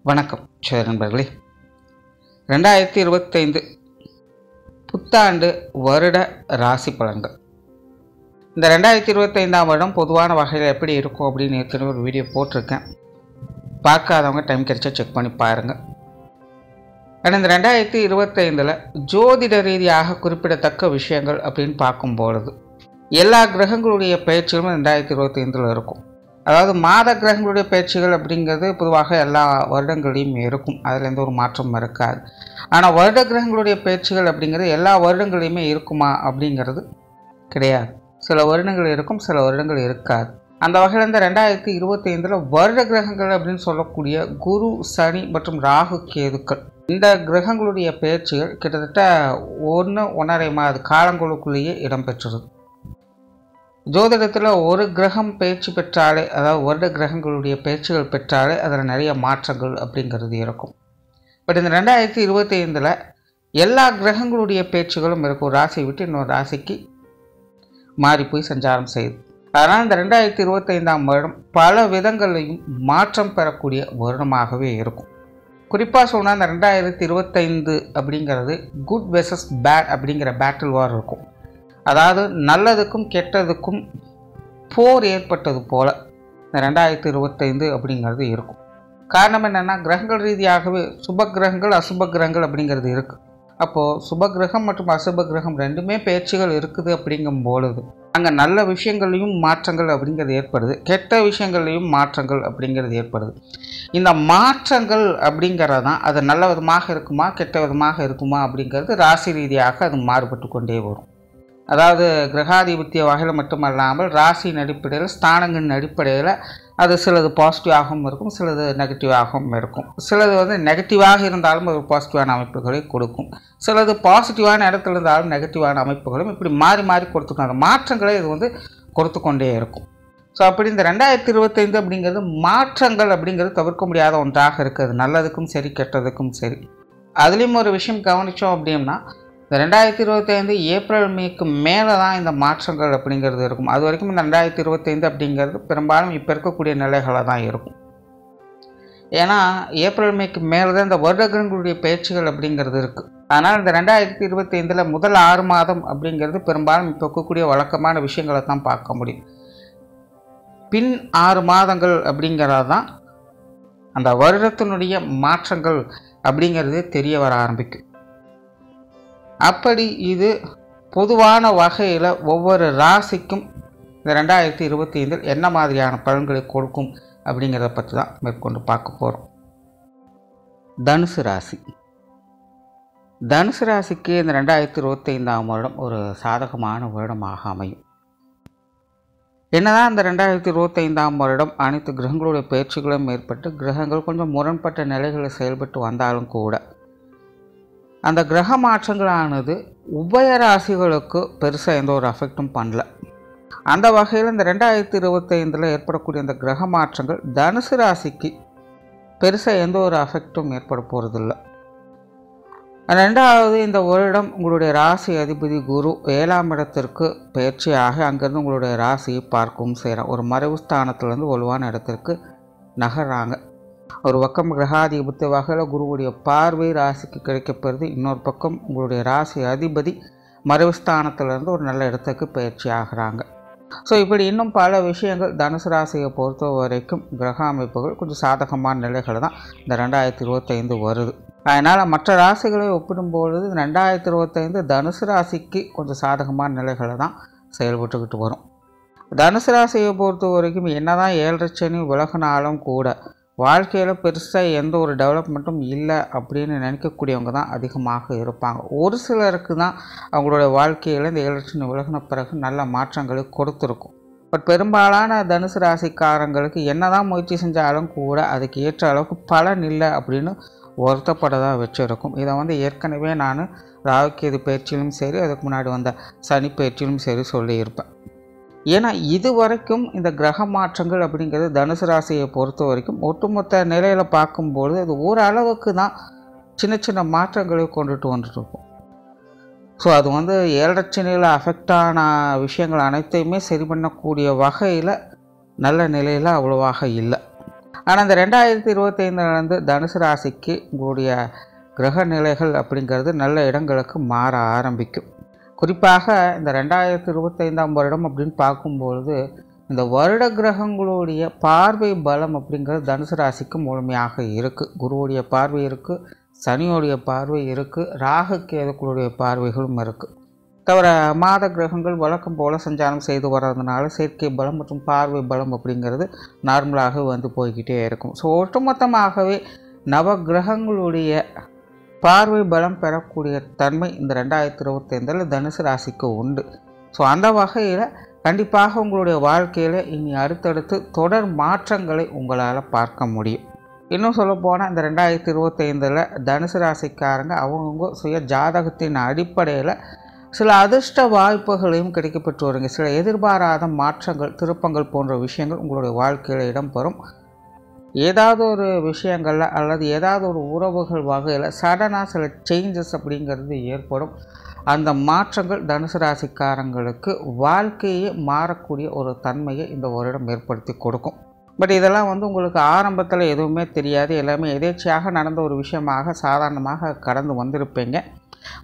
வணக்கம் சரி நண்பர்களே, 2025 புத்தாண்டு வருட ராசி பலன்கள். இந்த 2025ஆம் வருடம் பொதுவான வகையில் எப்படி இருக்கும் அப்படின்னு ஏற்கனவே ஒரு வீடியோ போட்டிருக்கேன். பார்க்காதவங்க டைம் கிடைச்சா செக் பண்ணி பாருங்கள். ஆனால் இந்த 2025 ஜோதிட ரீதியாக குறிப்பிடத்தக்க விஷயங்கள் அப்படின்னு பார்க்கும்பொழுது எல்லா கிரகங்களுடைய பயிற்சிகளும் 2025 இருக்கும். அதாவது மாத கிரகங்களுடைய பயிற்சிகள் அப்படிங்கிறது பொதுவாக எல்லா வருடங்களையும் இருக்கும், அதில் எந்த ஒரு மாற்றமும் இருக்காது. ஆனால் வருட கிரகங்களுடைய பயிற்சிகள் அப்படிங்கிறது எல்லா வருடங்களையுமே இருக்குமா அப்படிங்கிறது கிடையாது. சில வருடங்கள் இருக்கும், சில வருடங்கள் இருக்காது. அந்த வகையில் இந்த 2025 வருட கிரகங்கள் அப்படின்னு சொல்லக்கூடிய குரு, சனி மற்றும் ராகு, கேதுக்கள் இந்த கிரகங்களுடைய பயிற்சிகள் கிட்டத்தட்ட 1.5 மாத காலங்களுக்குள்ளேயே இடம்பெற்றது. ஜோதிடத்தில் ஒரு கிரகம் பயிற்சி பெற்றாலே, அதாவது வருட கிரகங்களுடைய பயிற்சிகள் பெற்றாலே அதில் நிறைய மாற்றங்கள் அப்படிங்கிறது இருக்கும். பட் இந்த 2025 எல்லா கிரகங்களுடைய பயிற்சிகளும் இருக்கும். ராசியை விட்டு இன்னொரு ராசிக்கு மாறி போய் சஞ்சாரம் செய்யுது. அதனால் இந்த 2025ஆம் வருடம் பல விதங்களையும் மாற்றம் பெறக்கூடிய வருடமாகவே இருக்கும். குறிப்பாக சொன்னால் இந்த 2025 அப்படிங்கிறது குட் வெர்சஸ் பேட் அப்படிங்கிற பேட்டில் வார் இருக்கும். அதாவது நல்லதுக்கும் கெட்டதுக்கும் போர் ஏற்பட்டது போல் இந்த 2025 அப்படிங்கிறது இருக்கும். காரணம் என்னென்னா, கிரகங்கள் ரீதியாகவே சுப கிரகங்கள், அசுப கிரகங்கள் அப்படிங்கிறது இருக்குது. அப்போது சுப கிரகம் மற்றும் அசுப கிரகம் ரெண்டுமே பயிற்சிகள் இருக்குது. அப்படிங்கும் பொழுது அங்கே நல்ல விஷயங்களையும் மாற்றங்கள் அப்படிங்கிறது ஏற்படுது, கெட்ட விஷயங்கள்லையும் மாற்றங்கள் அப்படிங்கிறது ஏற்படுது. இந்த மாற்றங்கள் அப்படிங்கிறது தான் அது நல்ல விதமாக இருக்குமா கெட்ட விதமாக இருக்குமா அப்படிங்கிறது ராசி ரீதியாக அது மாறுபட்டு கொண்டே வரும். அதாவது கிரகாதிபத்திய வகையில் மட்டுமல்லாமல் ராசியின் அடிப்படையில், ஸ்தானங்களின் அடிப்படையில் அது சிலது பாசிட்டிவாகவும் இருக்கும், சிலது நெகட்டிவாகவும் இருக்கும். சிலது நெகட்டிவாக இருந்தாலும் ஒரு பாசிட்டிவான அமைப்புகளை கொடுக்கும், சிலது பாசிட்டிவான இடத்துல இருந்தாலும் நெகட்டிவான அமைப்புகளும் இப்படி மாறி மாறி கொடுத்துக்கும். அந்த மாற்றங்களை இது கொடுத்து கொண்டே இருக்கும். ஸோ அப்படி இந்த 2025 அப்படிங்கிறது மாற்றங்கள் அப்படிங்கிறது தவிர்க்க முடியாத ஒன்றாக இருக்குது, நல்லதுக்கும் சரி கெட்டதுக்கும் சரி. அதுலேயும் ஒரு விஷயம் கவனித்தோம் அப்படின்னா, இந்த 2025 ஏப்ரல் மேக்கு மேலே தான் இந்த மாற்றங்கள் அப்படிங்கிறது இருக்கும். அது வரைக்கும் இந்த 2025 அப்படிங்கிறது பெரும்பாலும் இப்போ இருக்கக்கூடிய நிலைகளை தான் இருக்கும். ஏன்னா ஏப்ரல் மேக்கு மேலே தான் இந்த வருடங்களுடைய பயிற்சிகள் அப்படிங்கிறது இருக்குது. அதனால் இந்த 2025 முதல் 6 மாதம் அப்படிங்கிறது பெரும்பாலும் இப்போ இருக்கக்கூடிய வழக்கமான விஷயங்களை தான் பார்க்க முடியும். பின் 6 மாதங்கள் அப்படிங்கிறது தான் அந்த வருடத்தினுடைய மாற்றங்கள் அப்படிங்கிறது தெரிய வர ஆரம்பிக்கும். அப்படி இது பொதுவான வகையில் ஒவ்வொரு ராசிக்கும் இந்த 2025 என்ன மாதிரியான பலன்களை கொடுக்கும் அப்படிங்கிறத பற்றி தான் மேற்கொண்டு பார்க்க போகிறோம். தனுசு ராசி. தனுசு ராசிக்கு இந்த 2025ஆம் வருடம் ஒரு சாதகமான வருடமாக அமையும். என்னதான் இந்த 2025ஆம் வருடம் அனைத்து கிரகங்களுடைய பயிற்சிகளும் ஏற்பட்டு கிரகங்கள் கொஞ்சம் முரண்பட்ட நிலைகளில் செயல்பட்டு வந்தாலும் கூட அந்த கிரக மாற்றங்களானது உபய ராசிகளுக்கு பெருசாக எந்த ஒரு அஃபெக்டும் பண்ணல. அந்த வகையில் இந்த 2025 ஏற்படக்கூடிய அந்த கிரக மாற்றங்கள் தனுசு ராசிக்கு பெருசாக எந்த ஒரு அஃபெக்டும் ஏற்பட போகிறதில்ல. ரெண்டாவது, இந்த வருடம் உங்களுடைய ராசி அதிபதி குரு 7ஆம் இடத்திற்கு பயிற்சியாக அங்கேருந்து உங்களுடைய ராசியை பார்க்கவும் செய்கிறாங்க. ஒரு மறைவு ஸ்தானத்திலேருந்து வலுவான இடத்திற்கு நகர்றாங்க. ஒரு பக்கம் கிரகாதிபத்திய வகையில் குருவுடைய பார்வை ராசிக்கு கிடைக்கப்பெறுது, இன்னொரு பக்கம் உங்களுடைய ராசி அதிபதி மறைவு ஸ்தானத்திலேருந்து ஒரு நல்ல இடத்துக்கு பயிற்சி ஆகிறாங்க. ஸோ இப்படி இன்னும் பல விஷயங்கள் தனுசு ராசியை பொறுத்த வரைக்கும் கிரக அமைப்புகள் கொஞ்சம் சாதகமான நிலைகளை தான் இந்த 2025 வருது. அதனால் மற்ற ராசிகளை ஒப்பிடும்பொழுது 2025 தனுசு ராசிக்கு கொஞ்சம் சாதகமான நிலைகளை தான் செயல்பட்டுக்கிட்டு வரும். தனுசு ராசியை பொறுத்த வரைக்கும் என்னதான் 7.5 சனி விலகினாலும் கூட வாழ்க்கையில் பெருசாக எந்த ஒரு டெவலப்மெண்ட்டும் இல்லை அப்படின்னு நினைக்கக்கூடியவங்க தான் அதிகமாக இருப்பாங்க. ஒரு சிலருக்கு தான் அவங்களோட வாழ்க்கையில் இந்த 7.5 சனி விலகின பிறகு நல்ல மாற்றங்களை கொடுத்துருக்கும். பட் பெரும்பாலான தனுசு ராசிக்காரங்களுக்கு என்ன தான் முயற்சி செஞ்சாலும் கூட அதுக்கு ஏற்ற அளவுக்கு பலன் இல்லை அப்படின்னு வருத்தப்படதான் வச்சுருக்கும். இதை ஏற்கனவே நான் ராகுகேது பயிற்சியிலும் சரி, அதுக்கு முன்னாடி வந்த சனி பயிற்சியிலும் சரி சொல்லியிருப்பேன். ஏன்னா இது வரைக்கும் இந்த கிரக மாற்றங்கள் அப்படிங்கிறது தனுசு ராசியை பொறுத்த வரைக்கும் ஒட்டுமொத்த நிலையில் பார்க்கும்பொழுது அது ஓரளவுக்கு தான் சின்ன சின்ன மாற்றங்களை கொண்டுட்டு வந்துட்டுருக்கும். ஸோ அது 7.5 சனியில் அஃபெக்டான விஷயங்கள் அனைத்தையுமே சரி பண்ணக்கூடிய வகையில் நல்ல நிலையில் அவ்வளோவாக இல்லை. ஆனால் இந்த 2025 தனுசு ராசிக்கு உங்களுடைய கிரக நிலைகள் அப்படிங்கிறது நல்ல இடங்களுக்கு மாற ஆரம்பிக்கும். குறிப்பாக இந்த 2025 வருடம் அப்படின்னு பார்க்கும்பொழுது இந்த வருட கிரகங்களுடைய பார்வை பலம் அப்படிங்கிறது தனுசு ராசிக்கு முழுமையாக இருக்குது. குருவுடைய பார்வை இருக்குது, சனியோடைய பார்வை இருக்குது, ராகு கேதுக்களுடைய பார்வைகளும் இருக்குது. தவிர மாத கிரகங்கள் வழக்கம் போல் சஞ்சாரம் செய்து வர்றதுனால செயற்கை பலம் மற்றும் பார்வை பலம் அப்படிங்கிறது நார்மலாக வந்து போய்கிட்டே இருக்கும். ஸோ ஒட்டுமொத்தமாகவே நவ கிரகங்களுடைய பார்வை பலம் பெறக்கூடிய தன்மை இந்த 2025 தனுசு ராசிக்கு உண்டு. ஸோ அந்த வகையில் கண்டிப்பாக உங்களுடைய வாழ்க்கையில் இனி அடுத்தடுத்து தொடர் மாற்றங்களை உங்களால் பார்க்க முடியும். இன்னும் சொல்லப்போனால் இந்த 2025 தனுசு ராசிக்காரங்க அவங்கவுங்க சுய ஜாதகத்தின் அடிப்படையில் சில அதிர்ஷ்ட வாய்ப்புகளையும் கிடைக்கப்பெற்று வருங்க. சில எதிர்பாராத மாற்றங்கள், திருப்பங்கள் போன்ற விஷயங்கள் உங்களுடைய வாழ்க்கையில் இடம்பெறும். ஏதாவது ஒரு விஷயங்களில் அல்லது ஏதாவது ஒரு உறவுகள் வகையில் சடனாக சில சேஞ்சஸ் அப்படிங்கிறது ஏற்படும். அந்த மாற்றங்கள் தனுசு ராசிக்காரங்களுக்கு வாழ்க்கையே மாறக்கூடிய ஒரு தன்மையை இந்த வருடம் ஏற்படுத்தி கொடுக்கும். பட் இதெல்லாம் வந்து உங்களுக்கு ஆரம்பத்தில் எதுவுமே தெரியாது, எல்லாமே எதேச்சையாக நடந்த ஒரு விஷயமாக சாதாரணமாக கடந்து வந்திருப்பீங்க.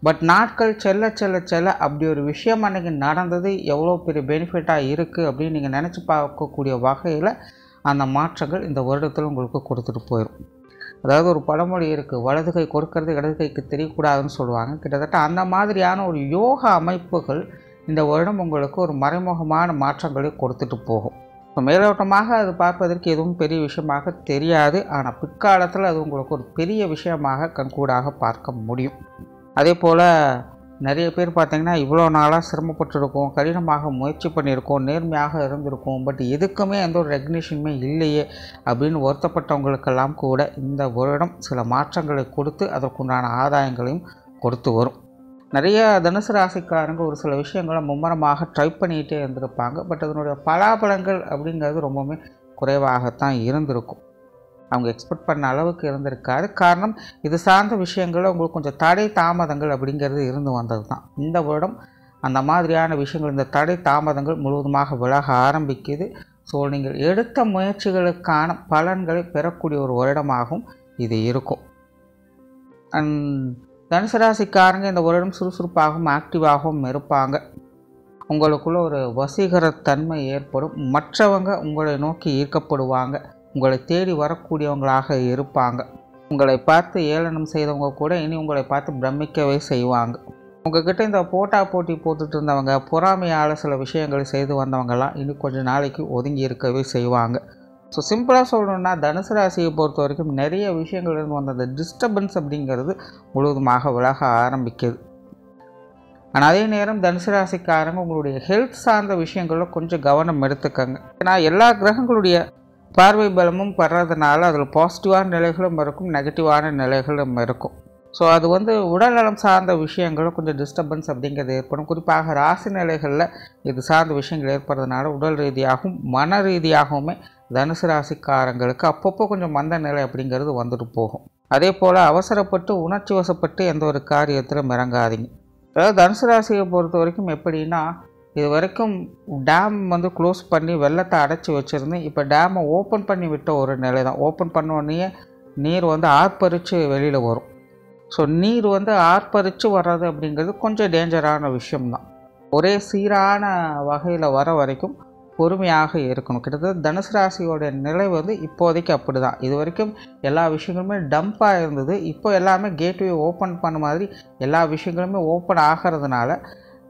பட் நாட்கள் செல்ல செல்ல செல்ல அப்படி ஒரு விஷயம் அன்றைக்கி நடந்தது எவ்வளோ பெரிய பெனிஃபிட்டாக இருக்குது அப்படின்னு நீங்கள் நினச்சி பார்க்கக்கூடிய வகையில் அந்த மாற்றங்கள் இந்த வருடத்தில் உங்களுக்கு கொடுத்துட்டு போயிடும். அதாவது ஒரு பழமொழி இருக்குது, வலது கை கொடுக்கறது இடது கைக்கு தெரியக்கூடாதுன்னு சொல்லுவாங்க. கிட்டத்தட்ட அந்த மாதிரியான ஒரு யோக அமைப்புகள் இந்த வருடம் உங்களுக்கு ஒரு மறைமுகமான மாற்றங்களை கொடுத்துட்டு போகும். இப்போ மேலோட்டமாக அது பார்ப்பதற்கு எதுவும் பெரிய விஷயமாக தெரியாது, ஆனால் பிற்காலத்தில் அது உங்களுக்கு ஒரு பெரிய விஷயமாக கண்கூடாக பார்க்க முடியும். அதே போல் நிறைய பேர் பார்த்திங்கன்னா இவ்வளோ நாளாக சிரமப்பட்டுருக்கோம், கடினமாக முயற்சி பண்ணியிருக்கோம், நேர்மையாக இருந்திருக்கோம், பட் எதுக்குமே எந்த ஒரு ரெகக்னிஷனுமே இல்லையே அப்படின்னு வருத்தப்பட்டவங்களுக்கெல்லாம் கூட இந்த வருடம் சில மாற்றங்களை கொடுத்து அதற்குண்டான ஆதாயங்களையும் கொடுத்து வரும். நிறைய தனுசு ராசிக்காரங்க ஒரு சில விஷயங்களை மும்முரமாக ட்ரை பண்ணிகிட்டே இருந்திருப்பாங்க. பட் அதனுடைய பலாபலங்கள் அப்படிங்கிறது ரொம்பவுமே குறைவாகத்தான் இருந்திருக்கும். அவங்க எக்ஸ்பெக்ட் பண்ண அளவுக்கு இருந்திருக்காது. காரணம் இது சார்ந்த விஷயங்களில் உங்களுக்கு கொஞ்சம் தடை தாமதங்கள் அப்படிங்கிறது இருந்து வந்தது தான். இந்த வருடம் அந்த மாதிரியான விஷயங்கள், இந்த தடை தாமதங்கள் முழுவதுமாக விலக ஆரம்பிக்குது. ஸோ நீங்கள் எடுத்த முயற்சிகளுக்கான பலன்களை பெறக்கூடிய ஒரு வருடமாகவும் இது இருக்கும். தனுசு ராசிக்காரங்க இந்த வருடம் சுறுசுறுப்பாகவும் ஆக்டிவாகவும் இருப்பாங்க. உங்களுக்குள்ள ஒரு வசீகரத்தன்மை ஏற்படும். மற்றவங்க உங்களை நோக்கி ஈர்க்கப்படுவாங்க, உங்களை தேடி வரக்கூடியவங்களாக இருப்பாங்க. உங்களை பார்த்து ஏளனம் செய்தவங்க கூட இனி உங்களை பார்த்து பிரமிக்கவே செய்வாங்க. உங்ககிட்ட இந்த போட்டி போட்டுட்டு இருந்தவங்க, பொறாமையால் சில விஷயங்களை செய்து வந்தவங்கலாம் இனி கொஞ்சம் நாளைக்கு ஒதுங்கி இருக்கவே செய்வாங்க. ஸோ சிம்பிளாக சொல்லணுன்னா தனுசு ராசியை பொறுத்த வரைக்கும் நிறைய விஷயங்கள் இருந்து வந்த அந்த டிஸ்டர்பன்ஸ் அப்படிங்கிறது முழுவதுமாக விலக ஆரம்பிக்குது. ஆனால் அதே நேரம் தனுசு ராசிக்காரங்க உங்களுடைய ஹெல்த் சார்ந்த விஷயங்களில் கொஞ்சம் கவனம் எடுத்துக்கங்க. ஏன்னா எல்லா கிரகங்களுடைய பார்வை பலமும் படுறதுனால அதில் பாசிட்டிவான நிலைகளும் இருக்கும், நெகட்டிவான நிலைகளும் இருக்கும். ஸோ அது வந்து உடல்நலம் சார்ந்த விஷயங்களும் கொஞ்சம் டிஸ்டர்பன்ஸ் அப்படிங்கிறது ஏற்படும். குறிப்பாக ராசி நிலைகளில் இது சார்ந்த விஷயங்கள் ஏற்படுறதுனால உடல் ரீதியாகவும் மன ரீதியாகவுமே தனுசு ராசிக்காரங்களுக்கு அப்பப்போ கொஞ்சம் மந்த நிலை அப்படிங்கிறது வந்துட்டு போகும். அதே போல் அவசரப்பட்டு உணர்ச்சி வசப்பட்டு எந்த ஒரு காரியத்திலும் இறங்காதீங்க. அதாவது தனுசு ராசியை பொறுத்த வரைக்கும் எப்படின்னா, இது வரைக்கும் டேம் வந்து க்ளோஸ் பண்ணி வெள்ளத்தை அடைச்சி வச்சுருந்தேன். இப்போ டேமை ஓப்பன் பண்ணி விட்ட ஒரு நிலை தான். ஓப்பன் பண்ணோடனே நீர் வந்து ஆர்ப்பரித்து வெளியில் வரும். ஸோ நீர் வந்து ஆர்ப்பரித்து வர்றது அப்படிங்கிறது கொஞ்சம் டேஞ்சரான விஷயம்தான். ஒரே சீரான வகையில் வர வரைக்கும் பொறுமையாக இருக்கணும். கிட்டத்தட்ட தனுசு ராசியோடைய நிலை வந்து இப்போதைக்கு அப்படி தான். இது வரைக்கும் எல்லா விஷயங்களுமே டம்ப்பாக இருந்தது. இப்போ எல்லாமே கேட்வே ஓப்பன் பண்ண மாதிரி எல்லா விஷயங்களுமே ஓப்பன் ஆகிறதுனால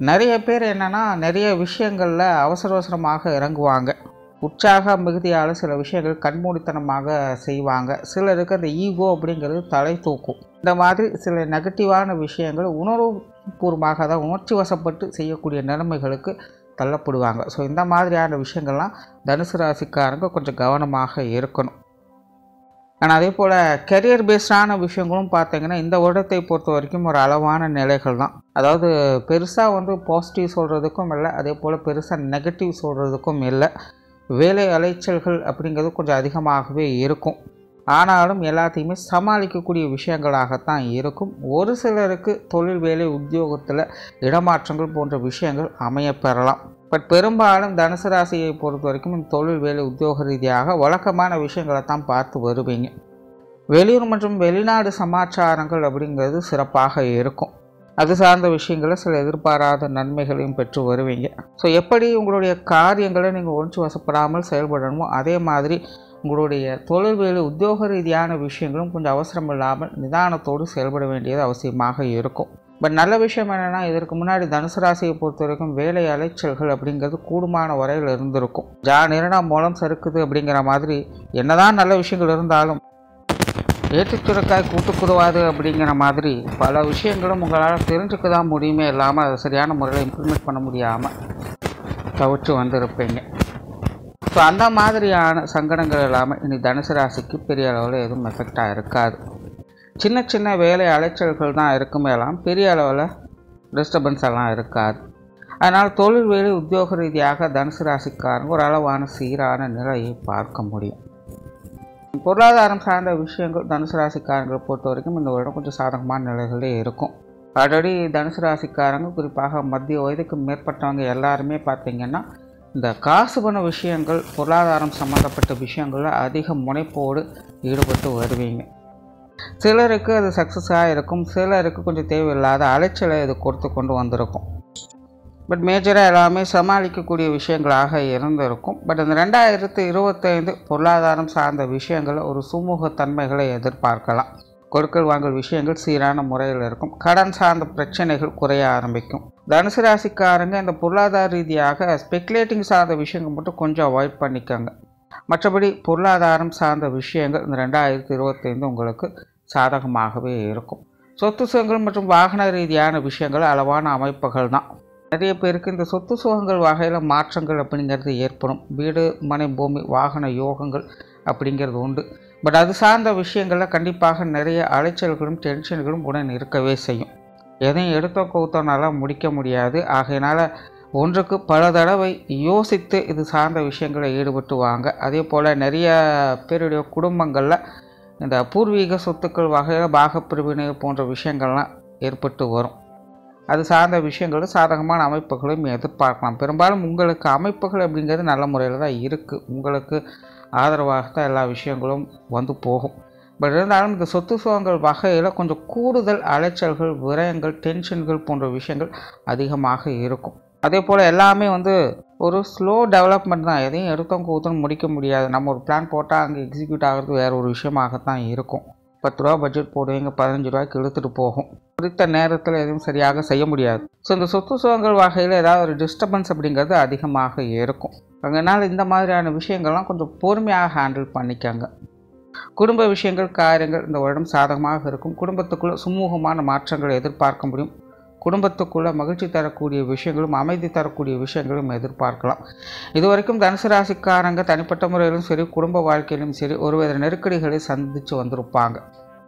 நிறைய பேர் என்னென்னா நிறைய விஷயங்களில் அவசரமாக இறங்குவாங்க. உற்சாக மிகுதியால் சில விஷயங்கள் கண்மூடித்தனமாக செய்வாங்க. சிலருக்கு அந்த ஈகோ அப்படிங்கிறது தலை தூக்கும். இந்த மாதிரி சில நெகட்டிவான விஷயங்கள் உணர்வுபூர்வமாக தான் உணர்ச்சி வசப்பட்டு செய்யக்கூடிய நிலைமைகளுக்கு தள்ளப்படுவாங்க. ஸோ இந்த மாதிரியான விஷயங்கள்லாம் தனுசு ராசிக்காரங்க கொஞ்சம் கவனமாக இருக்கணும். ஆனால் அதே போல் கெரியர் பேஸ்டான விஷயங்களும் பார்த்திங்கன்னா இந்த வருடத்தை பொறுத்த வரைக்கும் ஒரு அளவான நிலைகள் தான். அதாவது பெருசாக வந்து பாசிட்டிவ் சொல்கிறதுக்கும் இல்லை, அதே போல் பெருசாக நெகட்டிவ் சொல்கிறதுக்கும் இல்லை. வேலை அலைச்சல்கள் அப்படிங்கிறது கொஞ்சம் அதிகமாகவே இருக்கும். ஆனாலும் எல்லாத்தையுமே சமாளிக்கக்கூடிய விஷயங்களாகத்தான் இருக்கும். ஒரு சிலருக்கு தொழில், வேலை, உத்தியோகத்தில் இடமாற்றங்கள் போன்ற விஷயங்கள் அமைய பெறலாம். பட் பெரும்பாலும் தனுசு ராசியை பொறுத்த வரைக்கும் இந்த தொழில் வேலை உத்தியோக ரீதியாக வழக்கமான விஷயங்களை தான் பார்த்து வருவீங்க. வெளியூர் மற்றும் வெளிநாடு சமாச்சாரங்கள் அப்படிங்கிறது சிறப்பாக இருக்கும். அது சார்ந்த விஷயங்களை சில எதிர்பாராத நன்மைகளையும் பெற்று வருவீங்க. ஸோ எப்படி உங்களுடைய காரியங்களை நீங்கள் ஒன்று வசப்படாமல் செயல்படணுமோ அதே மாதிரி உங்களுடைய தொழில் வேலை உத்தியோக ரீதியான விஷயங்களும் கொஞ்சம் அவசரம் இல்லாமல் நிதானத்தோடு செயல்பட வேண்டியது அவசியமாக இருக்கும். பட் நல்ல விஷயம் என்னென்னா, இதற்கு முன்னாடி தனுசு ராசியை பொறுத்த வரைக்கும் வேலை அலைச்சல்கள் அப்படிங்கிறது கூடுமான வரையில் இருந்திருக்கும். நிரணம் மூலம் சறுக்குது அப்படிங்கிற மாதிரி என்னதான் நல்ல விஷயங்கள் இருந்தாலும் ஏற்றுச்சுரக்காய் கூட்டுக்குதுவாது அப்படிங்கிற மாதிரி பல விஷயங்களும் உங்களால் தெரிஞ்சுக்க தான் முடியுமே இல்லாமல் அதை சரியான முறையில் இம்ப்ளிமெண்ட் பண்ண முடியாமல் தவிர்த்து வந்திருப்பீங்க. ஸோ அந்த மாதிரியான சங்கடங்கள் இல்லாமல் இனி தனுசு ராசிக்கு பெரிய அளவில் எதுவும் எஃபெக்டாக இருக்காது. சின்ன சின்ன வேலை அலைச்சல்கள் தான் இருக்குமேலாம், பெரிய அளவில் டிஸ்டர்பன்ஸ் எல்லாம் இருக்காது. அதனால் தொழில் வேலை உத்தியோக ரீதியாக தனுசு ராசிக்காரங்க ஒரு அளவான சீரான நிலையை பார்க்க முடியும். பொருளாதாரம் சார்ந்த விஷயங்கள் தனுசு ராசிக்காரங்களை பொறுத்த வரைக்கும் இந்த வருடம் கொஞ்சம் சாதகமான நிலைகளே இருக்கும். ஆல்ரெடி தனுசு ராசிக்காரங்க குறிப்பாக மத்திய வயதுக்கு மேற்பட்டவங்க எல்லாருமே பார்த்திங்கன்னா இந்த காசு பண விஷயங்கள் பொருளாதாரம் சம்மந்தப்பட்ட விஷயங்களில் அதிக முனைப்போடு ஈடுபட்டு வருவீங்க. சிலருக்கு அது சக்ஸஸாக இருக்கும், சிலருக்கு கொஞ்சம் தேவையில்லாத அலைச்சலை இது கொடுத்து கொண்டு வந்திருக்கும். பட் மேஜராக எல்லாமே சமாளிக்கக்கூடிய விஷயங்களாக இருந்திருக்கும். பட் இந்த 2025 பொருளாதாரம் சார்ந்த விஷயங்கள் ஒரு சுமூகத்தன்மைகளை எதிர்பார்க்கலாம். கொடுக்கல் வாங்கல் விஷயங்கள் சீரான முறையில் இருக்கும். கடன் சார்ந்த பிரச்சனைகள் குறைய ஆரம்பிக்கும். தனுசு ராசிக்காரங்க இந்த பொருளாதார ரீதியாக ஸ்பெக்குலேட்டிங் சார்ந்த விஷயங்கள் மட்டும் கொஞ்சம் அவாய்ட் பண்ணிக்கோங்க. மற்றபடி பொருளாதாரம் சார்ந்த விஷயங்கள் இந்த 2025 உங்களுக்கு சாதகமாகவே இருக்கும். சொத்து சுகங்கள் மற்றும் வாகன ரீதியான விஷயங்கள் அளவான அமைப்புகள் தான். நிறைய பேருக்கு இந்த சொத்து சுகங்கள் வகையில் மாற்றங்கள் அப்படிங்கிறது ஏற்படும். வீடு மனை பூமி வாகன யோகங்கள் அப்படிங்கிறது உண்டு. பட் அது சார்ந்த விஷயங்களில் கண்டிப்பாக நிறைய அலைச்சல்களும் டென்ஷன்களும் உடன் இருக்கவே செய்யும். எதையும் எடுத்தோ கவுத்தோனால முடிக்க முடியாது. ஆகையினால் ஒன்றுக்கு பல தடவை யோசித்து இது சார்ந்த விஷயங்களை ஈடுபட்டு வாங்க. அதே போல் நிறைய பேருடைய குடும்பங்களில் இந்த பூர்வீக சொத்துக்கள் வகையில் பாகப்பிரிவினை போன்ற விஷயங்கள்லாம் ஏற்பட்டு வரும். அது சார்ந்த விஷயங்களும் சாதகமான அமைப்புகளையும் எதிர்பார்க்கலாம். பெரும்பாலும் உங்களுக்கு அமைப்புகள் அப்படிங்கிறது நல்ல முறையில் தான் இருக்குது. உங்களுக்கு ஆதரவாகத்தான் எல்லா விஷயங்களும் வந்து போகும். பட் இருந்தாலும் இந்த சொத்து சுகங்கள் வகையில் கொஞ்சம் கூடுதல் அலைச்சல்கள் விரயங்கள் டென்ஷன்கள் போன்ற விஷயங்கள் அதிகமாக இருக்கும். அதே போல் எல்லாமே ஒரு ஸ்லோ டெவலப்மெண்ட் தான். எதையும் எடுத்தோம் கூத்தம் முடிக்க முடியாது. நம்ம ஒரு பிளான் போட்டால் அங்கே எக்ஸிக்யூட் ஆகிறது வேறு ஒரு விஷயமாகத்தான் இருக்கும். 10 ரூபா பட்ஜெட் போடுவீங்க, 15 ரூபாய்க்கு இழுத்துட்டு போகும். குறித்த நேரத்தில் எதுவும் சரியாக செய்ய முடியாது. ஸோ இந்த சொத்து சுகங்கள் வகையில் ஏதாவது ஒரு டிஸ்டர்பன்ஸ் அப்படிங்கிறது அதிகமாக இருக்கும். அதனால் இந்த மாதிரியான விஷயங்கள்லாம் கொஞ்சம் பொறுமையாக ஹேண்டில் பண்ணிக்கோங்க. குடும்ப விஷயங்கள் காரியங்கள் இந்த வருடம் சாதகமாக இருக்கும். குடும்பத்துக்குள்ளே சுமூகமான மாற்றங்களை எதிர்பார்க்க முடியும். குடும்பத்துக்குள்ளே மகிழ்ச்சி தரக்கூடிய விஷயங்களும் அமைதி தரக்கூடிய விஷயங்களும் எதிர்பார்க்கலாம். இதுவரைக்கும் தனுசு ராசிக்காரங்க தனிப்பட்ட முறையிலும் சரி குடும்ப வாழ்க்கையிலும் சரி ஒருவித நெருக்கடிகளை சந்தித்து வந்திருப்பாங்க.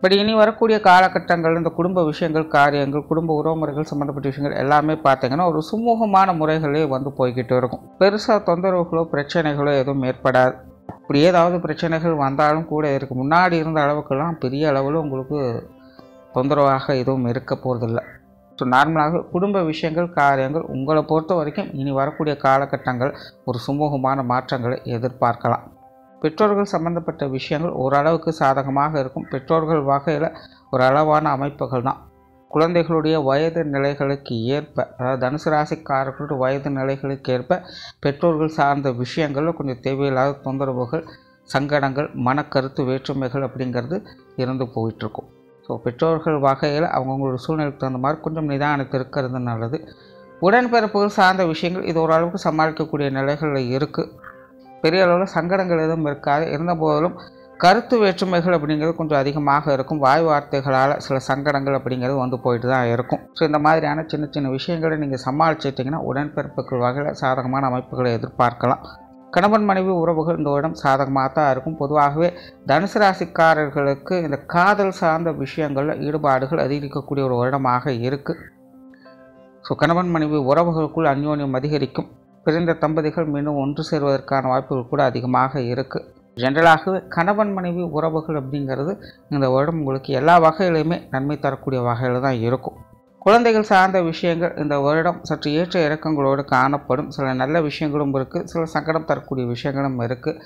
பட் இனி வரக்கூடிய காலகட்டங்கள் இந்த குடும்ப விஷயங்கள் காரியங்கள் குடும்ப உறவுமுறைகள் சம்மந்தப்பட்ட விஷயங்கள் எல்லாமே பார்த்திங்கன்னா ஒரு சுமூகமான முறைகளே போய்கிட்டு இருக்கும். பெருசாக தொந்தரவுகளோ பிரச்சனைகளோ எதுவும் ஏற்படாது. இப்படி ஏதாவது பிரச்சனைகள் வந்தாலும் கூட இதற்கு முன்னாடி இருந்த அளவுக்கெல்லாம் பெரிய அளவில் உங்களுக்கு தொந்தரவாக எதுவும் இருக்க போகிறதில்லை. ஸோ நார்மலாக குடும்ப விஷயங்கள் காரியங்கள் உங்களை பொறுத்த வரைக்கும் இனி வரக்கூடிய காலகட்டங்கள் ஒரு சுமூகமான மாற்றங்களை எதிர்பார்க்கலாம். பெற்றோர்கள் சம்பந்தப்பட்ட விஷயங்கள் ஓரளவுக்கு சாதகமாக இருக்கும். பெற்றோர்கள் வகையில் ஒரு அளவான அமைப்புகள் தான். குழந்தைகளுடைய வயது நிலைகளுக்கு ஏற்ப அதாவது தனுசு ராசிக்காரர்களுடைய வயது நிலைகளுக்கு ஏற்ப பெற்றோர்கள் சார்ந்த விஷயங்களில் கொஞ்சம் தேவையில்லாத தொந்தரவுகள் சங்கடங்கள் மனக்கருத்து வேற்றுமைகள் அப்படிங்கிறது இருந்து போயிட்டுருக்கும். ஸோ பெற்றோர்கள் வகையில் அவங்கவுங்களோட சூழ்நிலைக்கு தகுந்த மாதிரி கொஞ்சம் நிதானத்தில் இருக்கிறது நல்லது. உடன்பிறப்புகள் சார்ந்த விஷயங்கள் இது ஓரளவுக்கு சமாளிக்கக்கூடிய நிலைகளில் இருக்குது. பெரிய அளவில் சங்கடங்கள் எதுவும் இருக்காது. இருந்த போதிலும் கருத்து வேற்றுமைகள் அப்படிங்கிறது கொஞ்சம் அதிகமாக இருக்கும். வாய் வார்த்தைகளால் சில சங்கடங்கள் அப்படிங்கிறது போயிட்டு தான் இருக்கும். ஸோ இந்த மாதிரியான சின்ன சின்ன விஷயங்களை நீங்கள் சமாளிச்சிட்டிங்கன்னா உடன்பிறப்புகள் வகையில் சாதகமான அமைப்புகளை எதிர்பார்க்கலாம். கணவன் மனைவி உறவுகள் இந்த வருடம் சாதகமாக தான் இருக்கும். பொதுவாகவே தனுசு ராசிக்காரர்களுக்கு இந்த காதல் சார்ந்த விஷயங்களில் ஈடுபாடுகள் அதிகரிக்கக்கூடிய ஒரு வருடமாக இருக்குது. ஸோ கணவன் மனைவி உறவுகளுக்குள் அந்யோன்யம் அதிகரிக்கும். பிரிந்த தம்பதிகள் மீண்டும் ஒன்று சேர்வதற்கான வாய்ப்புகள் கூட அதிகமாக இருக்குது. ஜென்ரலாகவே கணவன் மனைவி உறவுகள் அப்படிங்கிறது இந்த வருடம் உங்களுக்கு எல்லா வகையிலையுமே நன்மை தரக்கூடிய வகையில் தான் இருக்கும். குழந்தைகள் சார்ந்த விஷயங்கள் இந்த வருடம் சற்று ஏற்ற இறக்கங்களோடு காணப்படும். சில நல்ல விஷயங்களும் இருக்குது, சில சங்கடம் தரக்கூடிய விஷயங்களும் இருக்குது.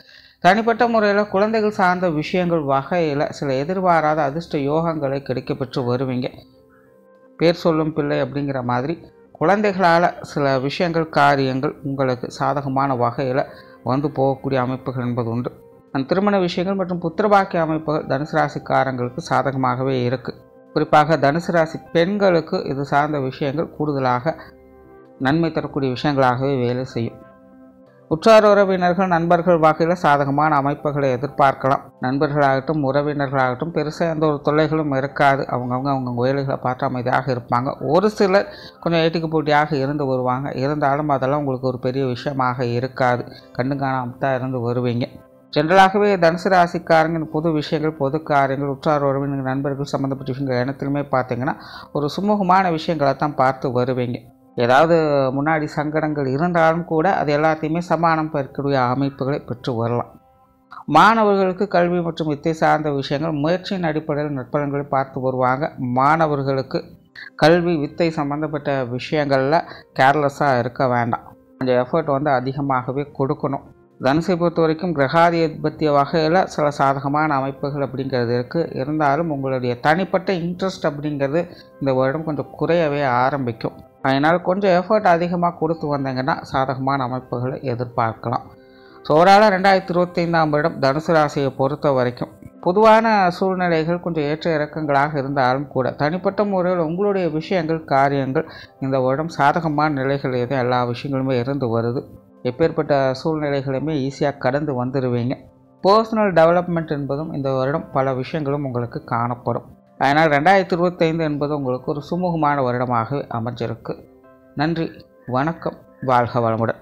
தனிப்பட்ட முறையில் குழந்தைகள் சார்ந்த விஷயங்கள் வகையில் சில எதிர்பாராத அதிர்ஷ்ட யோகங்களை கிடைக்கப்பெற்று வருவீங்க. பேர் சொல்லும் பிள்ளை அப்படிங்கிற மாதிரி குழந்தைகளால் சில விஷயங்கள் காரியங்கள் உங்களுக்கு சாதகமான வகையில் வந்து போகக்கூடிய அமைப்புகள் என்பது உண்டு. திருமண விஷயங்கள் மற்றும் புத்திரபாக்கிய அமைப்புகள் தனுசு ராசிக்காரங்களுக்கு சாதகமாகவே இருக்குது. குறிப்பாக தனுசு ராசி பெண்களுக்கு இது சார்ந்த விஷயங்கள் கூடுதலாக நன்மை தரக்கூடிய விஷயங்களாகவே வேலை செய்யும். உற்றார் உறவினர்கள் நண்பர்கள் வகையில் சாதகமான அமைப்புகளை எதிர்பார்க்கலாம். நண்பர்களாகட்டும் உறவினர்களாகட்டும் பெருசாக எந்த ஒரு தொல்லைகளும் இருக்காது. அவங்க வேலைகளை பார்த்து அமைதியாக இருப்பாங்க. ஒரு சிலர் கொஞ்சம் ஏட்டுக்கு போட்டியாக இருந்து வருவாங்க. இருந்தாலும் அதெல்லாம் உங்களுக்கு ஒரு பெரிய விஷயமாக இருக்காது. கண்டு காணாமல் தான் இருந்து வருவீங்க. ஜென்ரலாகவே தனுசு ராசிக்காரங்க பொது விஷயங்கள் பொது காரியங்கள் உற்றார் உறவினர் நண்பர்கள் சம்மந்தப்பட்ட விஷயங்கள் இடத்துலையுமே பார்த்தீங்கன்னா ஒரு சுமூகமான விஷயங்களை தான் பார்த்து வருவீங்க. ஏதாவது முன்னாடி சங்கடங்கள் இருந்தாலும் கூட அது எல்லாத்தையுமே சமானம் பெறக்கூடிய அமைப்புகளை பெற்று வரலாம். மாணவர்களுக்கு கல்வி மற்றும் வித்தை சார்ந்த விஷயங்கள் முயற்சியின் அடிப்படையில் நற்பலன்களை பார்த்து வருவாங்க. மாணவர்களுக்கு கல்வி வித்தை சம்மந்தப்பட்ட விஷயங்களில் கேர்லெஸ்ஸாக இருக்க வேண்டாம். கொஞ்சம் எஃபர்ட் அதிகமாகவே கொடுக்கணும். தனுசை பொறுத்த வரைக்கும் கிரகாதிபத்திய வகையில் சில சாதகமான அமைப்புகள் அப்படிங்கிறது இருக்குது. இருந்தாலும் உங்களுடைய தனிப்பட்ட இன்ட்ரெஸ்ட் அப்படிங்கிறது இந்த வருடம் கொஞ்சம் குறையவே ஆரம்பிக்கும். அதனால் கொஞ்சம் எஃபர்ட் அதிகமாக கொடுத்து வந்தீங்கன்னா சாதகமான அமைப்புகளை எதிர்பார்க்கலாம். ஸோ ஓவராலாக 2025ஆம் வருடம் தனுசு ராசியை பொறுத்த வரைக்கும் பொதுவான சூழ்நிலைகள் கொஞ்சம் ஏற்ற இறக்கங்களாக இருந்தாலும் கூட தனிப்பட்ட முறையில் உங்களுடைய விஷயங்கள் காரியங்கள் இந்த வருடம் சாதகமான நிலைகள் எதுவும் எல்லா விஷயங்களுமே இருந்து வருது. எப்பேற்பட்ட சூழ்நிலைகளையுமே ஈஸியாக கடந்து வந்துடுவீங்க. பர்சனல் டெவலப்மெண்ட் என்பதும் இந்த வருடம் பல விஷயங்களும் உங்களுக்கு காணப்படும். அதனால் 2025 என்பது உங்களுக்கு ஒரு சுமூகமான வருடமாக அமைஞ்சிருக்கு. நன்றி, வணக்கம், வாழ்க வளமுடன்.